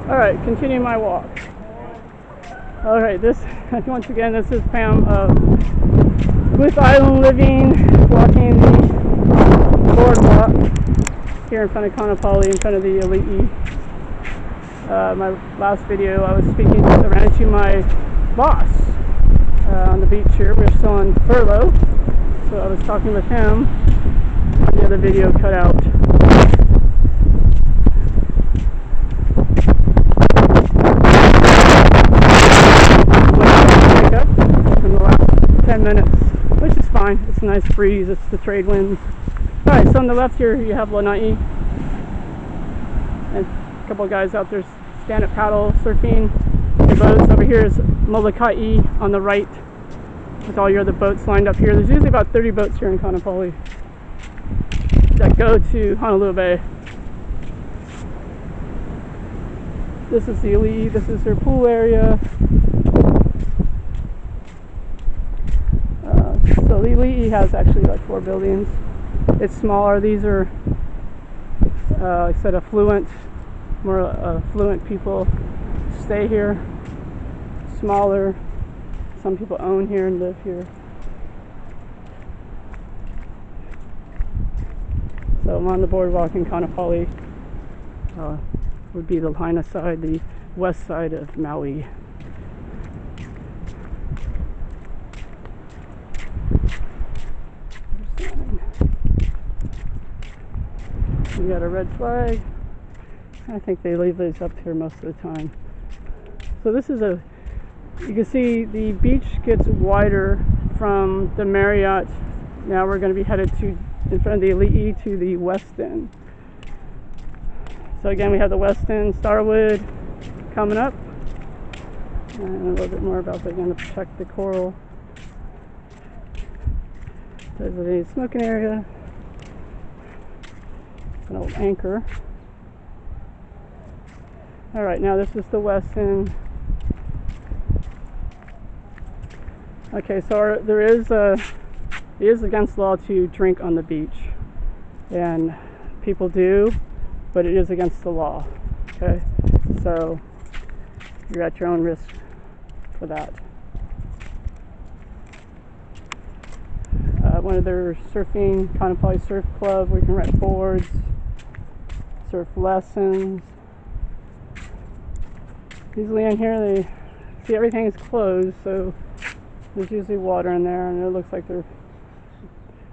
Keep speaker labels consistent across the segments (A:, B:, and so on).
A: Alright, continue my walk. Alright, once again, this is Pam of With Island Living, walking the boardwalk here in front of Kaanapali, in front of the Alli. My last video, I was speaking, I ran into my boss on the beach here. We're still on furlough, so I was talking with him. The other video cut out. In the last 10 minutes, which is fine. It's a nice breeze. It's the trade winds. Alright, so on the left here you have Lanai, and a couple of guys out there stand-up paddle surfing the boats. Over here is Molokai on the right with all your other boats lined up here. There's usually about 30 boats here in Kaanapali that go to Honolulu Bay. This is the Alli. This is their pool area. So the Alli has actually like 4 buildings. It's smaller. These are, like I said, more affluent people stay here. Smaller. Some people own here and live here. So I'm on the boardwalk in Kaanapali. Would be the Lahaina side, the west side of Maui. We got a red flag. I think they leave these up here most of the time. So this is you can see the beach gets wider from the Marriott. Now we're going to be headed in front of the Alli to the west end. So again, we have the west end, Starwood coming up. And a little bit more about that, again, to protect the coral. Designated smoking area. An old anchor. Alright, now this is the west end. Okay, so it is against law to drink on the beach, and people do, but it is against the law. Okay, so you're at your own risk for that. One of their surfing, Kaanapali Surf Club, where you can rent boards, surf lessons. Usually in here, they see everything is closed, so there's usually water in there, and it looks like a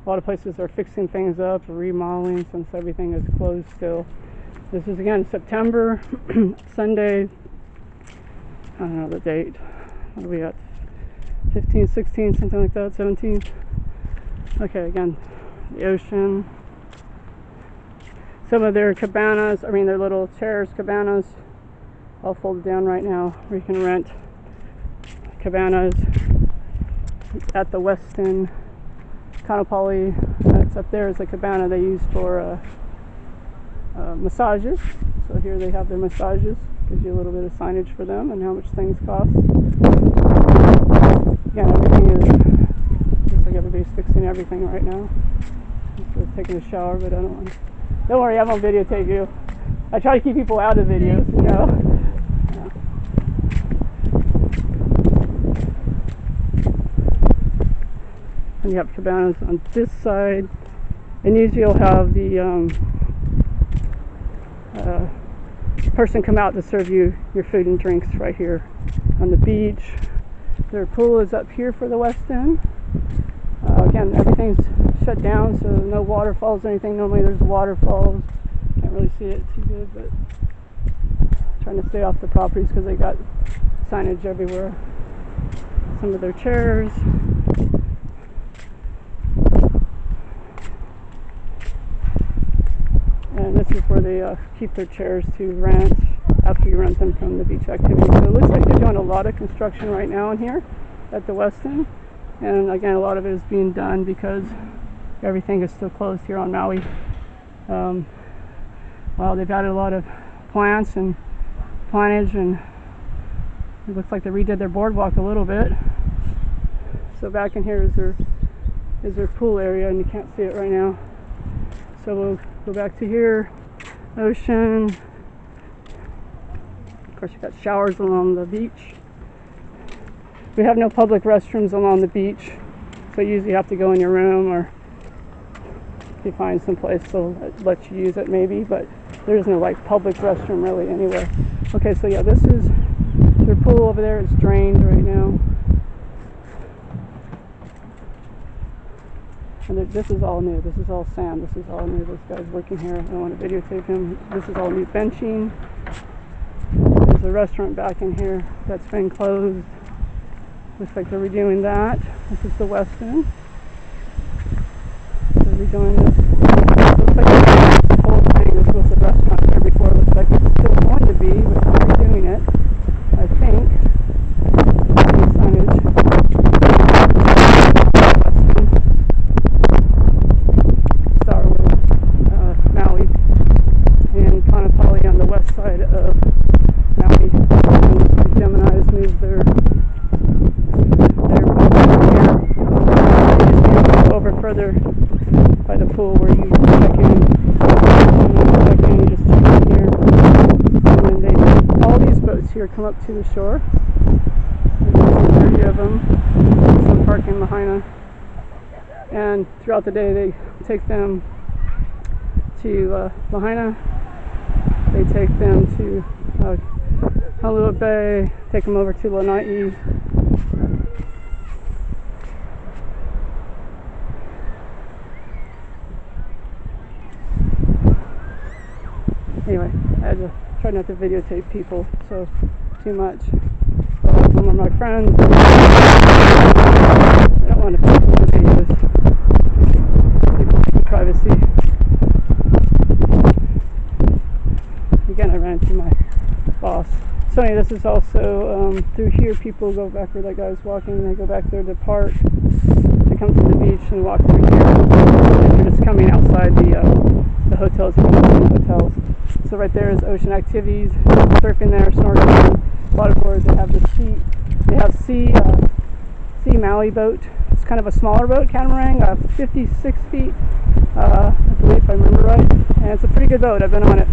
A: lot of places are fixing things up, remodeling, since everything is closed still. This is again September, Sunday, I don't know the date, what are we at, 15, 16, something like that, 17. Okay, again, the ocean. Some of their cabanas, their little chairs, cabanas, all folded down right now, where you can rent cabanas at the western Kaanapali. That's up there is a cabana they use for massages. So here they have their massages. Gives you a little bit of signage for them and how much things cost. Again, everything looks like everybody's fixing everything right now. I'm taking a shower, but I don't worry, I won't videotape you. I try to keep people out of videos, you know. And you have cabanas on this side, and usually you'll have the person come out to serve you your food and drinks right here on the beach. Their pool is up here for the west end. Again, everything's shut down, so no waterfalls or anything. Normally there's waterfalls. Can't really see it too good, but trying to stay off the properties because they got signage everywhere. Some of their chairs. And this is where they keep their chairs to rent after you rent them from the beach activity. So it looks like they're doing a lot of construction right now in here at the west end. And again, a lot of it is being done because everything is still closed here on Maui. Well, they've added a lot of plants and plantage, and it looks like they redid their boardwalk a little bit. So back in here is their pool area, and you can't see it right now. So we'll go back to here, ocean, Of course, you got showers along the beach. We have no public restrooms along the beach, so you usually have to go in your room, or if you find some place they'll let you use it maybe, but there's no like public restroom really anywhere. Okay, so yeah, this is their pool over there. It's drained right now. And this is all new. This is all sand. This is all new. This guy's working here. I don't want to videotape him. This is all new benching. There's a restaurant back in here that's been closed. Looks like they're redoing that. This is the west end. They're redoing this. Looks like this whole thing. This was a restaurant here before. Looks like it's still going to be, but they're redoing it, I think. Signage. Maui and Kaanapali on the west side of Maui. And the Gemini's moved their boat here. They just go over further by the pool where you check in. And when you check in, you just check in here. And then all these boats here come up to the shore. There's 30 of them. Some parking Lahaina. And throughout the day, they take them to Lahaina. They take them to Honolulu Bay, take them over to Lanai. Anyway, I had to try not to videotape people so too much. Some of my friends, I don't want to put in the videos. Privacy. Again, I ran into my boss. So anyway, this is also through here. People go back where that guy was walking. They go back there to park, to come to the beach and walk through here. And you're just coming outside the hotels, coming from the hotels. So right there is ocean activities, surfing there, snorkeling, waterboards. They have the sea Maui boat. It's kind of a smaller boat, catamaran, 56 feet, I believe, if I remember right. And it's a pretty good boat. I've been on it.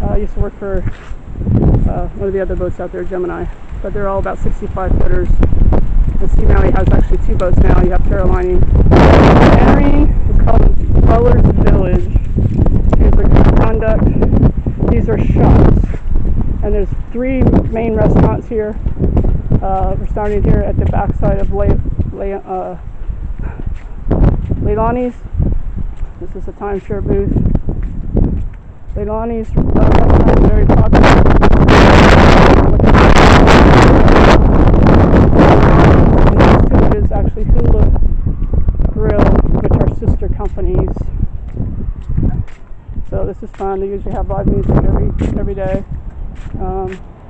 A: I used to work for one of the other boats out there, Gemini, but they're all about 65 footers. The Sea Maui has actually two boats now. You have Carolina. Entering is called Colors Village. Here's their conduct. These are shops, and there's three main restaurants here. We're starting here at the backside of Leilani's. This is a timeshare booth. Leilani's restaurant is very popular. And next to it is actually Hula Grill, which are sister companies. So this is fun. They usually have live music every day.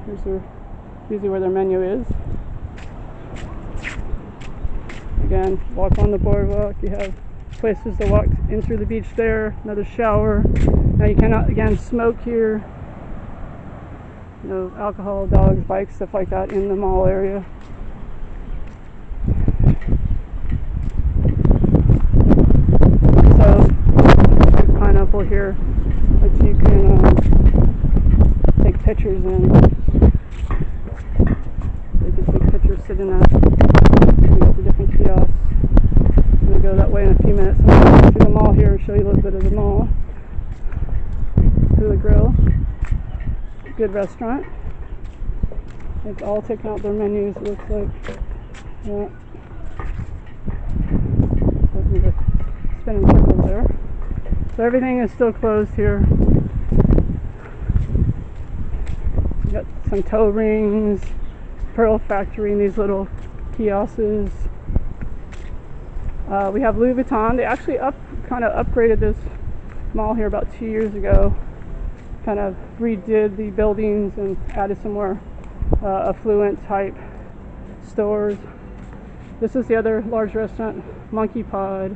A: Here's usually where their menu is. Again, walk on the boardwalk. You have places to walk in through the beach there. Another shower. Now you cannot, again, smoke here. No alcohol, dogs, bikes, stuff like that in the mall area. So, big pineapple here that you can take pictures in. You can take pictures sitting at. We got the different kiosks. I'm going to go that way in a few minutes. I'm going to go through the mall here and show you a little bit of the mall. Hula Grill. Good restaurant. They've all taken out their menus, it looks like. Yeah. Spinning circles there. So everything is still closed here. We got some toe rings, pearl factory, and these little kiosks. We have Louis Vuitton. They actually kind of upgraded this mall here about 2 years ago. Kind of redid the buildings and added some more affluent type stores. This is the other large restaurant, Monkey Pod,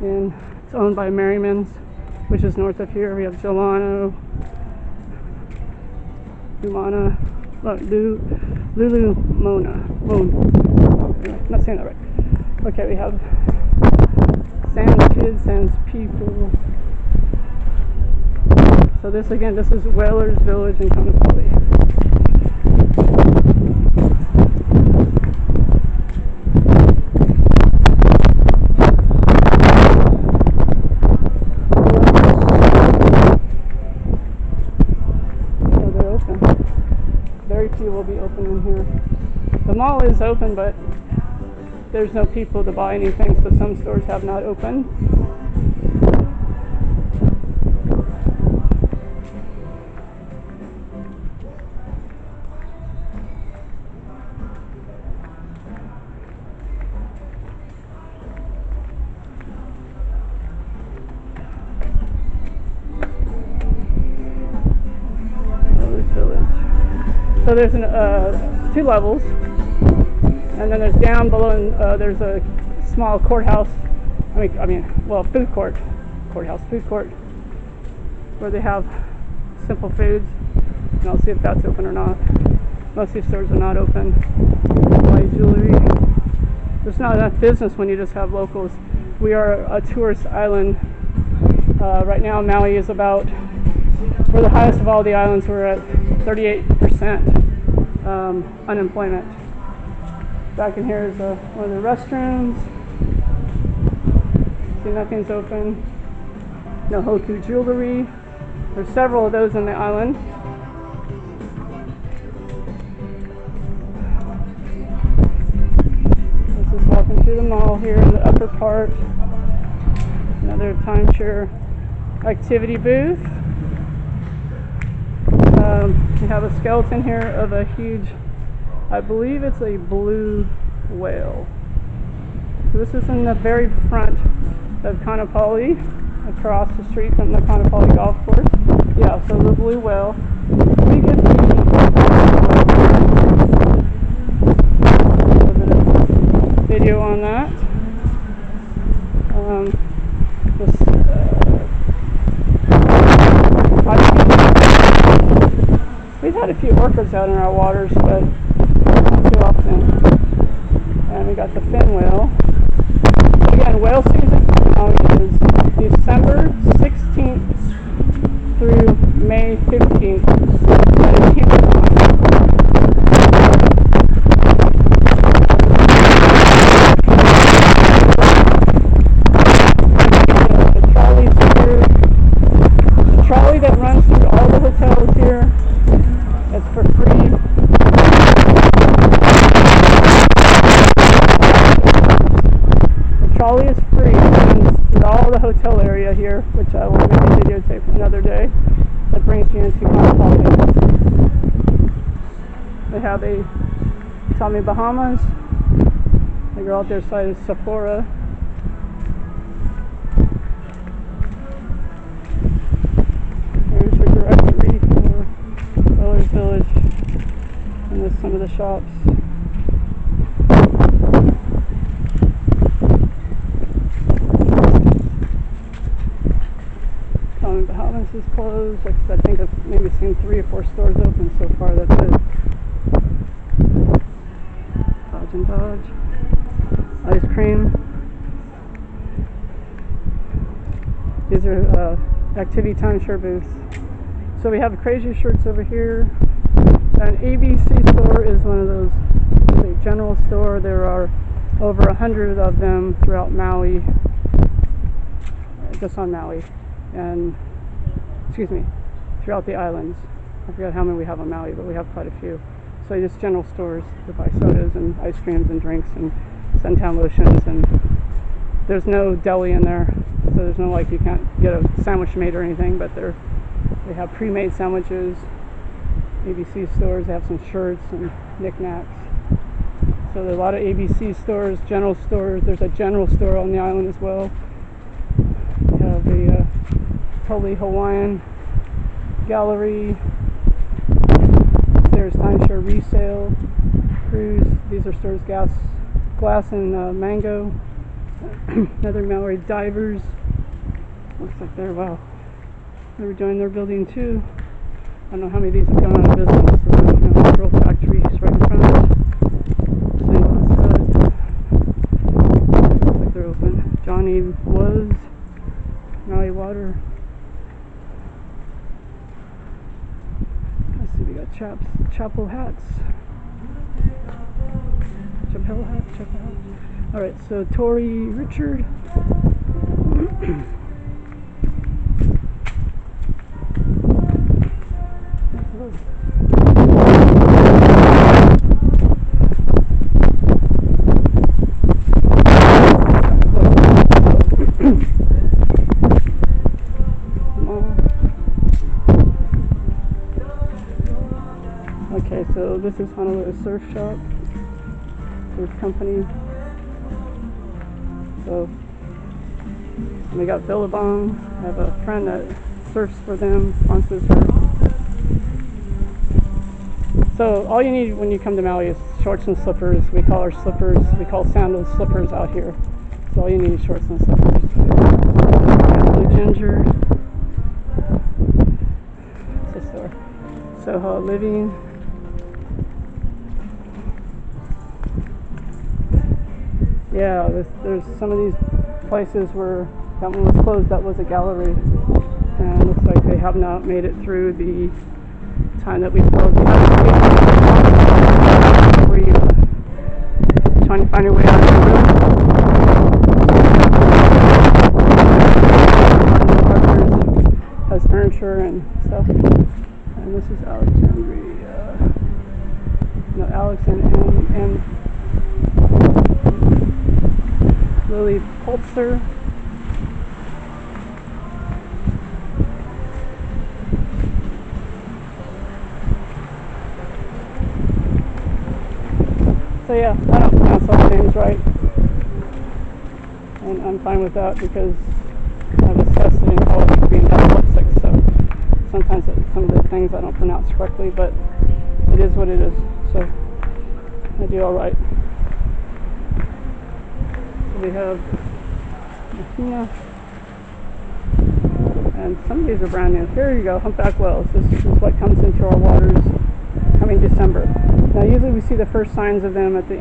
A: and it's owned by Merriman's, which is north of here. We have Lulu Mona. Anyway, I'm not saying that right. Okay, we have Sans Kids, Sans People. So this is Whalers Village in Kaanapali. very few will be open in here. The mall is open, but there's no people to buy anything, so some stores have not opened. So there's two levels, and then there's down below, and there's a small courthouse. Food court, where they have simple foods. And I'll see if that's open or not. Most of these stores are not open. Buy jewelry. There's not enough business when you just have locals. We are a tourist island. Right now, Maui is about, we're the highest of all the islands. We're at 38% unemployment. Back in here is one of the restrooms. See, nothing's open. No Hoku jewelry. There's several of those on the island. This is walking through the mall here in the upper part. Another timeshare activity booth. We have a skeleton here of a huge, I believe it's a blue whale. So this is in the very front of Kaanapali, across the street from the Kaanapali golf course. Yeah, so the blue whale. We get the video on that. We've had a few orcas out in our waters, but not too often. And we got the fin whale. Again, whale season is December 16th through May 15th. That is human time. The trolleys here. The trolley that runs through all the hotels here. It's for free. The trolley is free. It runs through all the hotel area here, which I will maybe videotape another day. That brings you into Kaanapali. They have a Tommy Bahamas. The girl out there side is Sephora. Here's your directory for Weller's Village, and there's some of the shops. Tommy Bahamas is closed. Like I said, I think I've maybe seen 3 or 4 stores open so far. That's it. Dodge and Dodge. Ice cream. These are activity timeshare booths. So we have crazy shirts over here. An ABC store is one of those, a general store. There are over 100 of them throughout Maui, just on Maui, and throughout the islands. I forgot how many we have on Maui, but we have quite a few. So just general stores to buy sodas and ice creams and drinks and suntan lotions, and there's no deli in there, so there's no, like, you can't get a sandwich made or anything, but they have pre-made sandwiches. ABC stores, they have some shirts and knickknacks. So there are a lot of ABC stores, general stores. There's a general store on the island as well. We have the totally Hawaiian gallery. There's timeshare resale, cruise. These are stores, glass and mango. Another Maui divers. Looks like they're, wow, they're doing their building too. I don't know how many of these have gone out of business. So I don't know. Girl Factory is right in front. Sunglass Hut. Looks like they're open. Johnny was. Maui Water. Let's see, we got chapel hats. Chapel hats. Alright, so Tori Richard. Okay, so this is Honolulu Surf Shop, surf company. So we got Billabong. I have a friend that surfs for them, sponsors her. So all you need when you come to Maui is shorts and slippers. We call our slippers, we call sandals slippers out here. So all you need is shorts and slippers. Blue Ginger. It's a store. Soho Living. Yeah, there's some of these places where that one was closed. That was a gallery, and it looks like they have not made it through the time that we closed. Where you trying to find your way out of the room. Has furniture and stuff. And this is Alexandria. No, Alex and Lily Pulitzer. So yeah, I don't pronounce all the names right, and I'm fine with that because I was tested in college for being dyslexic, so sometimes some of the things I don't pronounce correctly, but it is what it is, so I do alright. So we have Mahina, and some of these are brand new. Here you go, Humpback Whales. This is what comes into our waters coming December. Now usually we see the first signs of them at the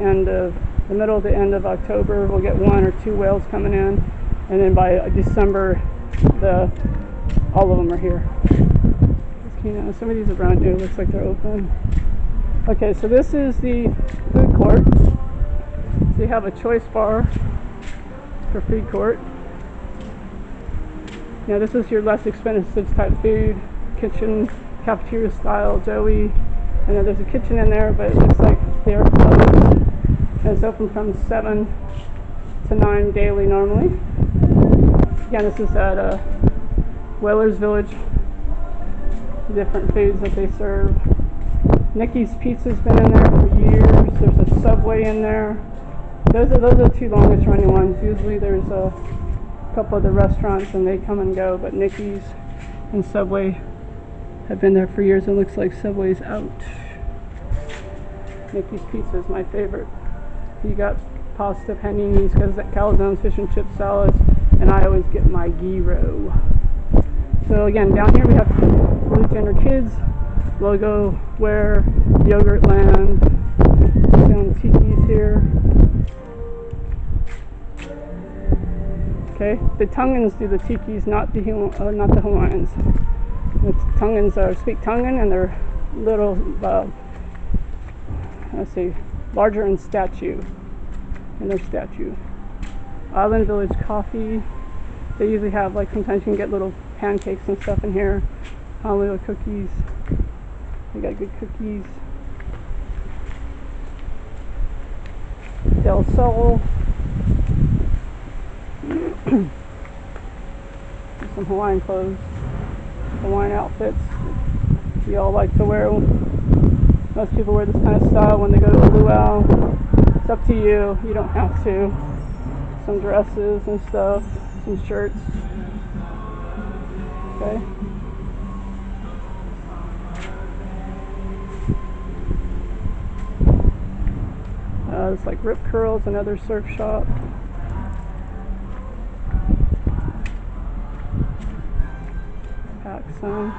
A: middle to end of October. We'll get 1 or 2 whales coming in, and then by December all of them are here. Some of these are brand new. Looks like they're open. Okay, so this is the food court. So you have a choice bar for food court. Now this is your less expensive type food, kitchen, cafeteria style, Joey. And then there's a kitchen in there, but it looks like they're closed. And it's open from 7 to 9 daily normally. Again, this is at Whalers Village. Different foods that they serve. Nikki's Pizza's been in there for years. There's a Subway in there. Those are the 2 longest running ones. Usually there's a couple of the restaurants and they come and go, but Nikki's and Subway have been there for years. It looks like Subway's out. Nikki's Pizza is my favorite. You got pasta paninis, calzones, fish and chip salads, and I always get my gyro. So again, down here we have Blue Gender Kids, Logo Wear, Yogurt Land, some tiki's here. Okay, the Tongans do the tiki's, not the Hawaiians. The Tongans speak Tongan, and they're little, larger in stature. Island Village Coffee. They usually have, sometimes you can get little pancakes and stuff in here. Honolulu cookies. They got good cookies. Del Sol. Some Hawaiian clothes. Hawaiian outfits. You all like to wear. Most people wear this kind of style when they go to a luau. It's up to you. You don't have to. Some dresses and stuff. Some shirts. Okay. It's like Rip Curls, another surf shop. Paxson.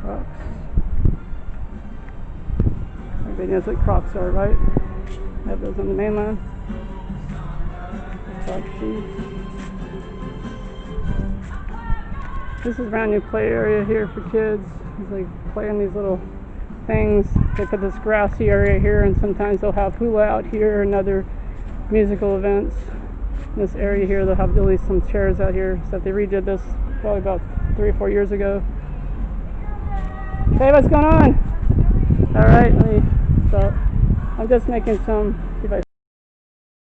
A: Crocs. Everybody knows what Crocs are, right? I have those on the mainland. This is a brand new play area here for kids. It's like playing these little things. They put this grassy area here, and sometimes they'll have hula out here and other musical events. In this area here, they'll have really some chairs out here. So they redid this probably about 3 or 4 years ago. Hey, what's going on? All right, so I'm just making some